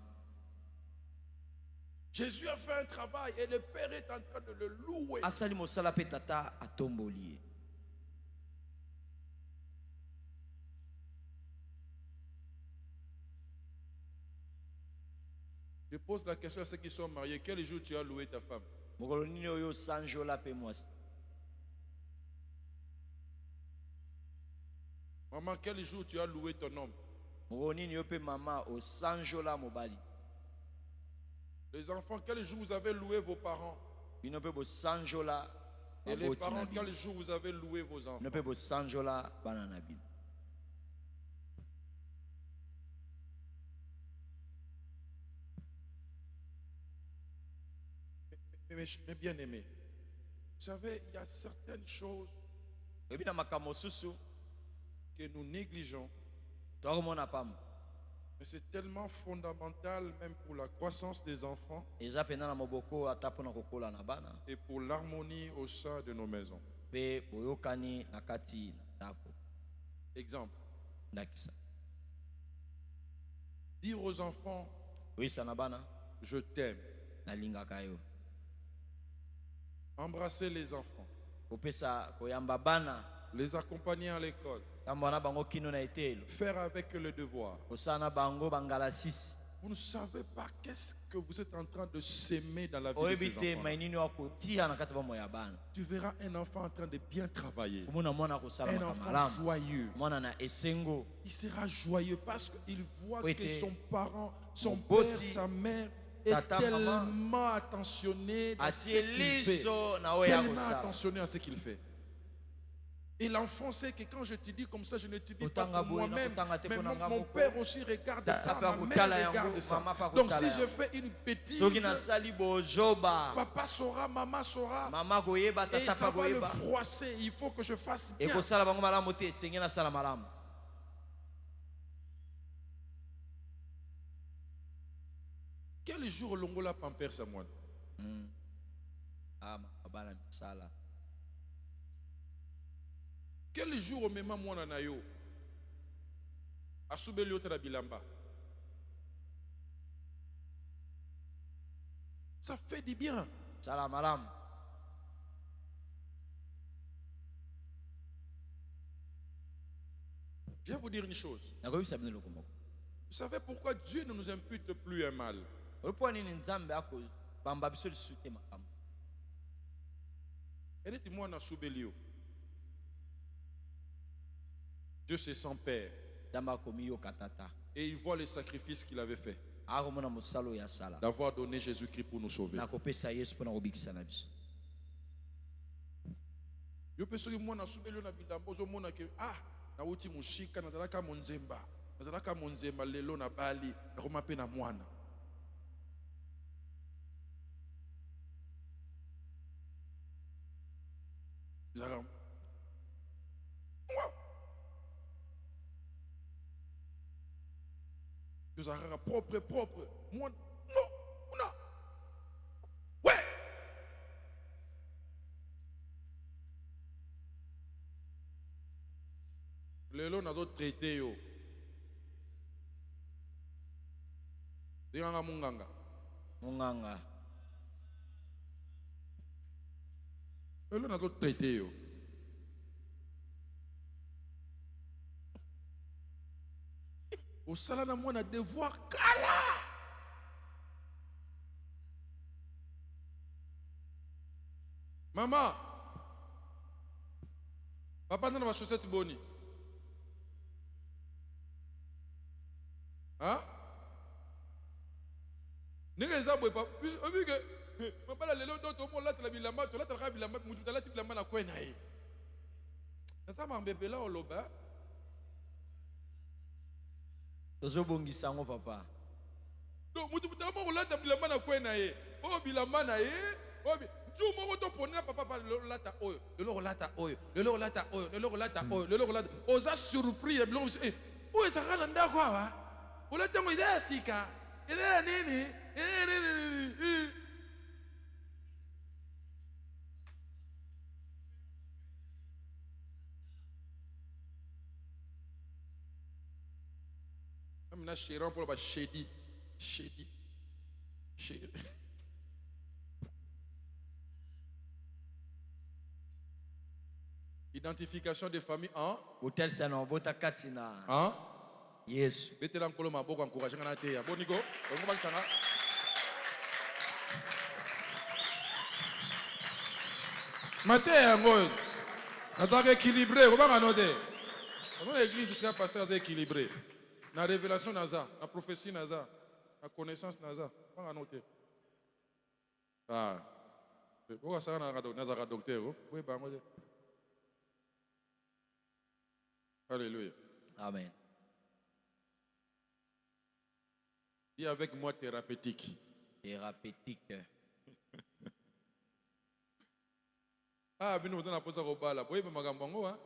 Jésus a fait un travail et le Père est en train de le louer. Je pose la question à ceux qui sont mariés. Quel jour tu as loué ta femme? Maman, quel jour tu as loué ton homme? Les enfants, quel jour vous avez loué vos parents? Et les parents, quel jour vous avez loué vos enfants? Mais bien aimé, vous savez, il y a certaines choses que nous négligeons. Mais c'est tellement fondamental même pour la croissance des enfants et pour l'harmonie au sein de nos maisons. Exemple. Dire aux enfants, je t'aime. Embrasser les enfants. Les accompagner à l'école. Faire avec eux le devoir. Vous ne savez pas qu'est-ce que vous êtes en train de s'aimer dans la vie de ces enfants. Tu verras un enfant en train de bien travailler. Un enfant joyeux. Il sera joyeux parce qu'il voit que son parent, son père, sa mère est tellement attentionné à ce qu'il fait. Tellement attentionné à ce qu'il fait. Et l'enfant sait que quand je te dis comme ça, je ne te dis pas pour moi-même, mais mon père aussi regarde ça, ma mère regarde ça. Donc si je fais une bêtise, papa saura, maman saura, et ça va le froisser. Il faut que je fasse bien. Quel jour l'ongola pampère Samuel? Quel jour au même moment on a eu à Soubelio de la Bilamba? Ça fait du bien. Salam alam. Je vais vous dire une chose. Vous savez pourquoi Dieu ne nous impute plus un mal? Dieu c'est son Père. Et il voit le sacrifice qu'il avait fait. D'avoir donné Jésus-Christ pour nous sauver. Yo peso ki mwana subeli na bilamba zo mona ke na uti mushika na dalaka monzemba. Nazalaka monzemba lelo na bali akoma pe na mwana. Zagam. Yo zagara propre. Mwana no una. Ouais. Lelo na do traité yo. Dinganga munganga. Lelo na do traité yo. Au sala na mwana devoir kala. Maman. Papa n'a pas chaussette boni. Hein? N'est-ce pas boy papa? Obi que papa la lelo do to mo la tla bilamba to la tla bilamba mutu tla bilamba na kwena e. Ça m'a bébé là oloba. Tozo bongisa ngo papa. Do mutu tla mo la tla bilamba na kwena e. O bilamba na e. Obi tu mo to pona papa pa le lata oyo. Le lata oyo. Le lata oyo. Le lata oyo. Le lata. Oza surpris e bilongo e. O ezaka nda kwa wa. Ola tango ida sika. Ida nini? Amina chéran pour ba chédi. Identification des familles en hôtel Sanon Bota Katina. Hein? Yes. Betela nkolo maboko encourager ngana te ya boniko. Bongo bakisanga. Maté yango. Nataka équilibré, ko banga note. Comment l'église jusqu'à passer à équilibré. Na révélation naza, na prophétie naza, na connaissance naza, banga note. Pourquoi ça na ka docteur? Oui, bango. Alléluia. Amen. Dis avec moi thérapeutique. Thérapeutique. Bino tona posa ko bala. Boye be magambo ngo ha.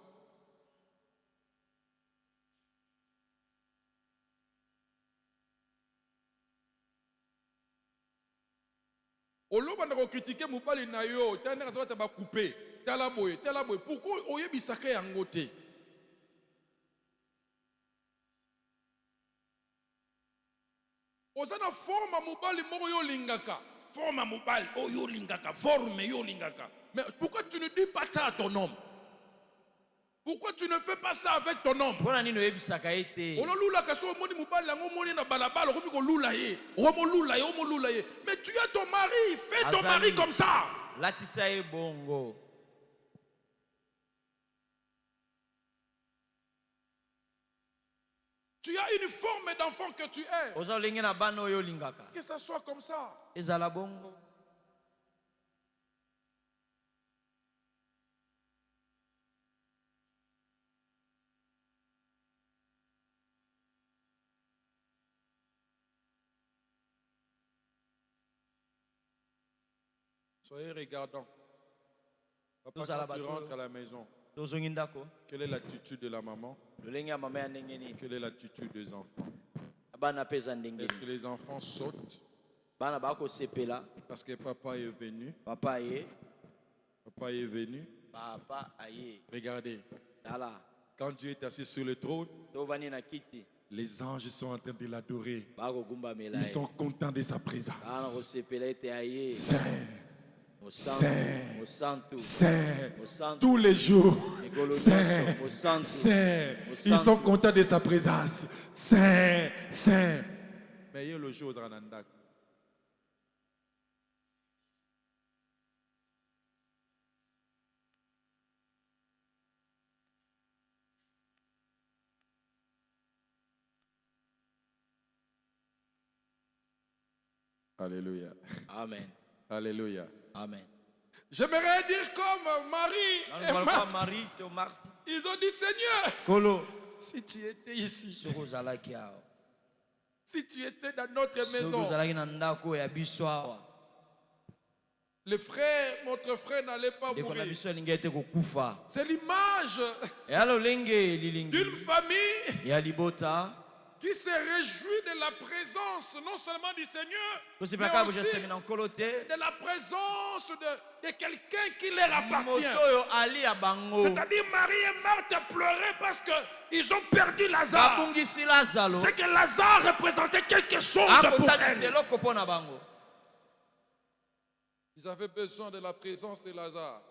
Oloba na ko critiquer mobali na yo, tana ka ba couper. Tala boye. Pourquoi oyebisaka yango te? Ozana forme mobali moko yo lingaka. Forme mobali yo lingaka. Forme yo lingaka. Mais pourquoi tu ne dis pas ça à ton homme? Pourquoi tu ne fais pas ça avec ton homme? Pona nini oyebisaka ete? Ololula kaso moni mobali yango moni na balabala ko biko lula ye. Omolula ye. Mais tu as ton mari, fais ton mari comme ça. Latisa e bongo. Tu as une forme d'enfant que tu es. Que ça soit comme ça. Soyez regardants. Papa, quand tu rentres à la maison, quelle est l'attitude de la maman? Quelle est l'attitude des enfants? Est-ce que les enfants sautent parce que papa est venu? Papa est venu. Regardez. Quand Dieu est assis sur le trône, les anges sont en train de l'adorer. Ils sont contents de sa présence. Saint, Saint, Saint, tous les jours, Saint, Saint. Ils sont contents de sa présence. Saint, Saint. Mais il y a le jour où Alléluia. Amen. Alléluia. Amen. J'aimerais dire comme Marie et Marthe. Ils ont dit, Seigneur, si tu étais ici, si tu étais dans notre maison, notre frère n'allait pas mourir. C'est l'image d'une famille qui se réjouit de la présence non seulement du Seigneur, mais aussi de la présence de quelqu'un qui leur appartient. C'est-à-dire Marie et Marthe pleuraient parce qu'ils ont perdu Lazare. C'est que Lazare représentait quelque chose pour elles. Ils avaient besoin de la présence de Lazare.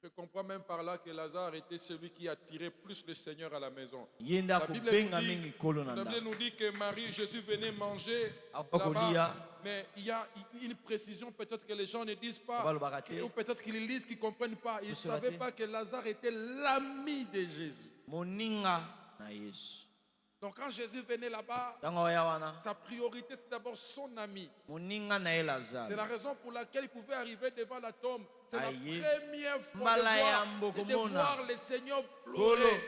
Je comprends même par là que Lazare était celui qui attirait plus le Seigneur à la maison. La Bible nous dit que Jésus venait manger là-bas, mais il y a une précision peut-être que les gens ne disent pas, ou peut-être qu'ils lisent, qu'ils ne comprennent pas. Ils ne savaient pas que Lazare était l'ami de Jésus. Donc quand Jésus venait là-bas, sa priorité c'est d'abord son ami. C'est la raison pour laquelle il pouvait arriver devant la tombe. C'est la première fois de voir le Seigneur pleurer.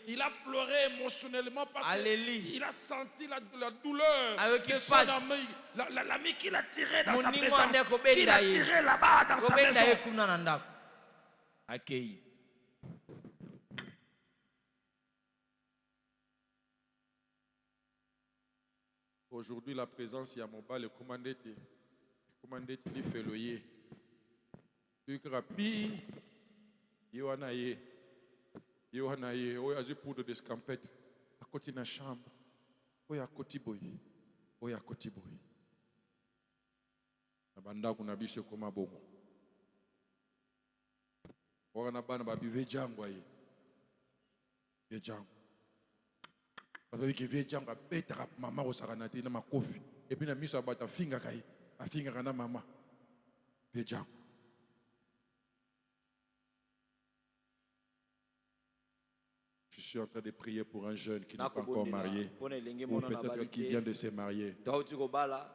Il a pleuré émotionnellement parce qu'il a senti la douleur de son ami. L'ami qu'il a tiré dans sa présence, qu'il a tiré là-bas dans sa maison. Aujourd'hui, la présence, il y a mon bas, le commandé, il fait le yé. Tu rapi, Yohanaye, Oya poudre de scampette, à côté de la chambre, Oya Kotiboy, Oya Kotiboy. Abanda kuna biso koma bongo. Wana bana ba bive jango aye. Jango. Parce que vie janga beta maman au saranati na makofi et puis na miso abata finga kai afinga kana mama vie janga. Je suis en train de prier pour un jeune qui n'est pas encore marié ou peut-être qui vient de se marier.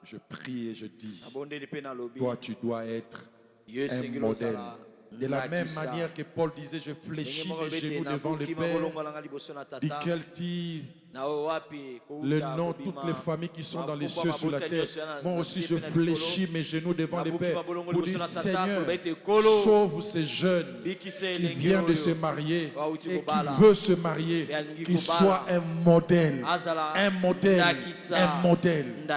Je prie et je dis, toi tu dois être un modèle. De la même manière que Paul disait, je fléchis mes genoux devant le Père, duquel tire le nom de toutes les familles qui sont dans les cieux sur la terre. Moi aussi, je fléchis mes genoux devant le Père pour dire, Seigneur, sauve ces jeunes qui viennent de se marier et qui veulent se marier, qu'ils soient un modèle, un modèle, un modèle.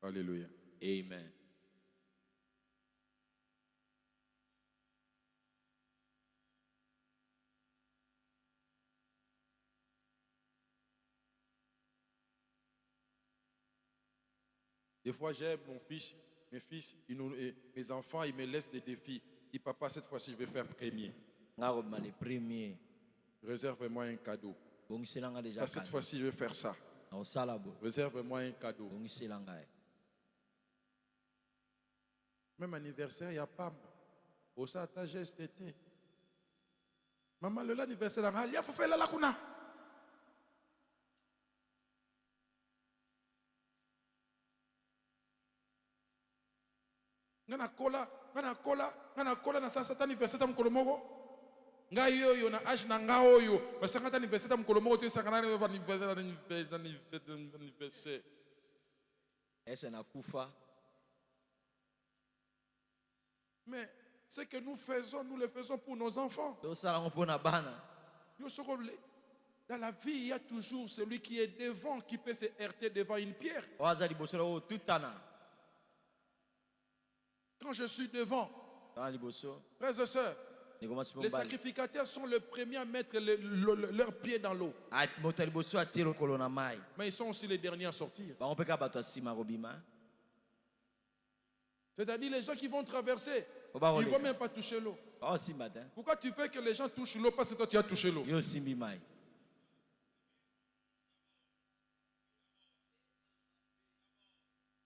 Alléluia. Amen. Des fois, j'aime mes enfants, ils me laissent des défis. Ils disent, papa, cette fois-ci, je vais faire premier. Réserve-moi un cadeau. Cette fois-ci, je vais faire ça. Réserve-moi un cadeau. Même anniversaire, il y a pas. Au ça, ta geste était. Maman, l'anniversaire, il faut faire la lacuna. Ngana kola na sasa anniversaire mukolo moko. Nga yo na age na nga oyo, basanga anniversaire mukolo moko to sakana anniversaire. Ese na kufa. Mais ce que nous faisons, nous le faisons pour nos enfants. Dans la vie, il y a toujours celui qui est devant, qui peut se heurter devant une pierre. Quand je suis devant, frères et sœurs, Les sacrificateurs sont les premiers à mettre leurs pieds dans l'eau. Mais ils sont aussi les derniers à sortir. C'est-à-dire les gens qui vont traverser, ils ne vont même pas toucher l'eau. Pourquoi tu fais que les gens touchent l'eau parce que toi tu as touché l'eau?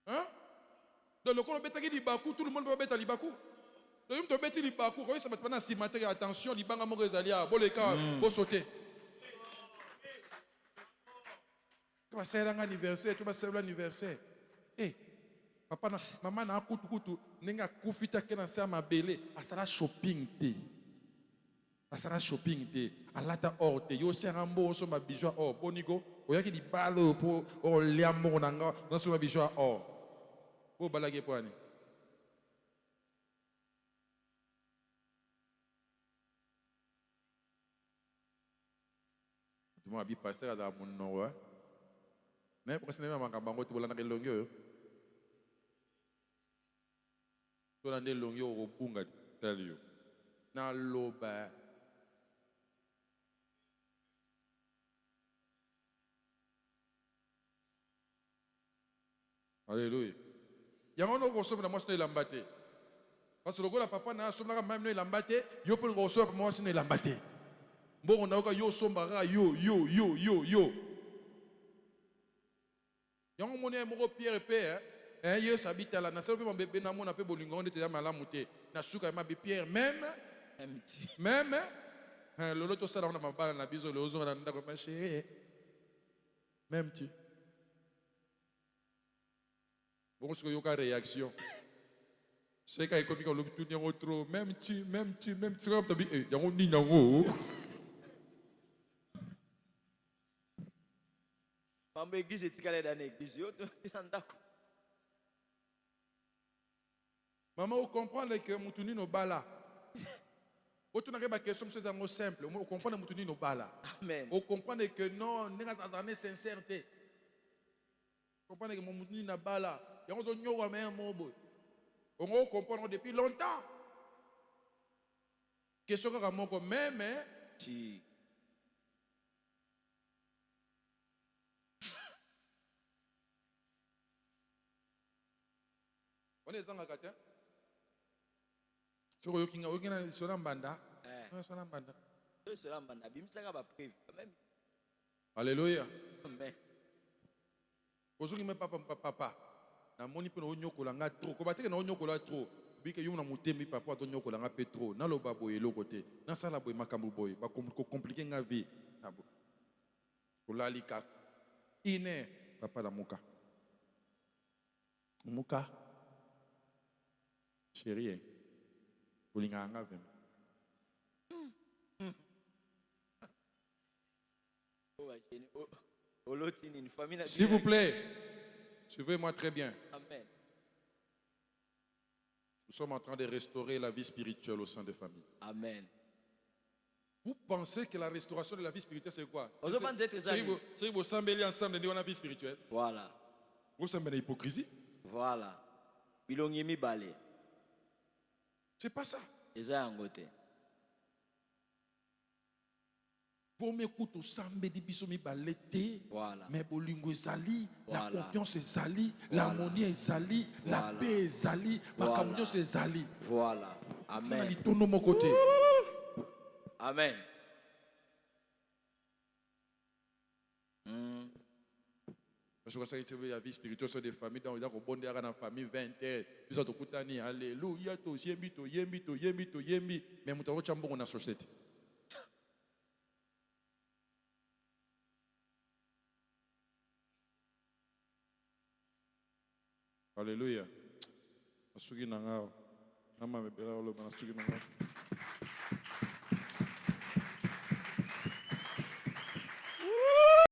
Hein? Dans le corps, tout le monde va mettre l'Ibakou. Donc, tu mets l'Ibakou, ça va te faire un matériel. Attention, l'Ibanga Morezalia, bon les cas, bon sauter. Tu vas célébrer l'anniversaire, tu vas célébrer l'anniversaire. Eh, papa, maman n'a pas de nenga kufita kena sa mabele, asara shopping te. Asara shopping te, alata or te. Yo serambo so ma bijou or, bonigo, oyaki di balo po o liambo nanga, non so ma bijou or. O balage poani. Moi, je suis pasteur dans mon nom. Mais pourquoi ce n'est pas un cabango qui est longue? Tu as des longues au bunga, tell you. Na loba. Alléluia. Il y a un autre qui est moi, c'est l'ambaté. Parce que le gars, papa, n'a pas même l'ambaté. Il y a un autre qui est moi, c'est l'ambaté. Bon, on a yo sombara yo. Il y a un monnaie moko Pierre père hein yo s'habite là na selo pe bébé na mona pe bolingo on était malamu te na suka ma Pierre même hein lolo to sala na mabala na biso le ozo na ndako ma chérie même tu bon ce que yo ka réaction c'est quand il comme le tout nyango trop même tu comme tabi yango ni nyango maman, vous comprenez que Moutouni no bala. Vous n'avez pas question, c'est un mot simple. Vous comprenez que Moutouni no bala. Amen. Vous comprenez que non, n'est pas dans sincérité. Vous comprenez que Moutouni no bala. Il y a un autre à un mot. Vous comprenez depuis longtemps. Question que mon comme même. On est en Agatin. Tu vois, il y a un solambanda. Alléluia. Amen. Aujourd'hui, je ne papa. Na moni pe na onyoko langa trop. Ko bateke na onyoko la trop. Bike yo na mutembi papa to nyoko langa pe trop. Na lo babo yelo côté. Na sala boy makambu boy. Ba compliquer nga vie. Na bo. Ko lalika. Ine papa la muka. Muka. Chérie. Bolinganga vem. S'il vous plaît, suivez-moi très bien. Amen. Nous sommes en train de restaurer la vie spirituelle au sein des familles. Amen. Vous pensez que la restauration de la vie spirituelle, c'est quoi? C'est vous s'embellir ensemble de la vie spirituelle. Voilà. Vous semblez l'hypocrisie. Voilà. C'est pas ça. Vous m'écoutez au sambe di biso mi balete. Voilà. Mais bolingo ezali, la confiance ezali, l'harmonie ezali, la paix ezali, la communion ezali. Voilà. Amen. Tout de mon côté. Amen. Parce que c'est la vie spirituelle sur des familles, donc il y a des dans la famille 20 ans, puis ça te coûte alléluia, to yembi, mais nous avons chambon dans la société. Alléluia. Asuki nangao. Nama mebela olo bana asuki nangao.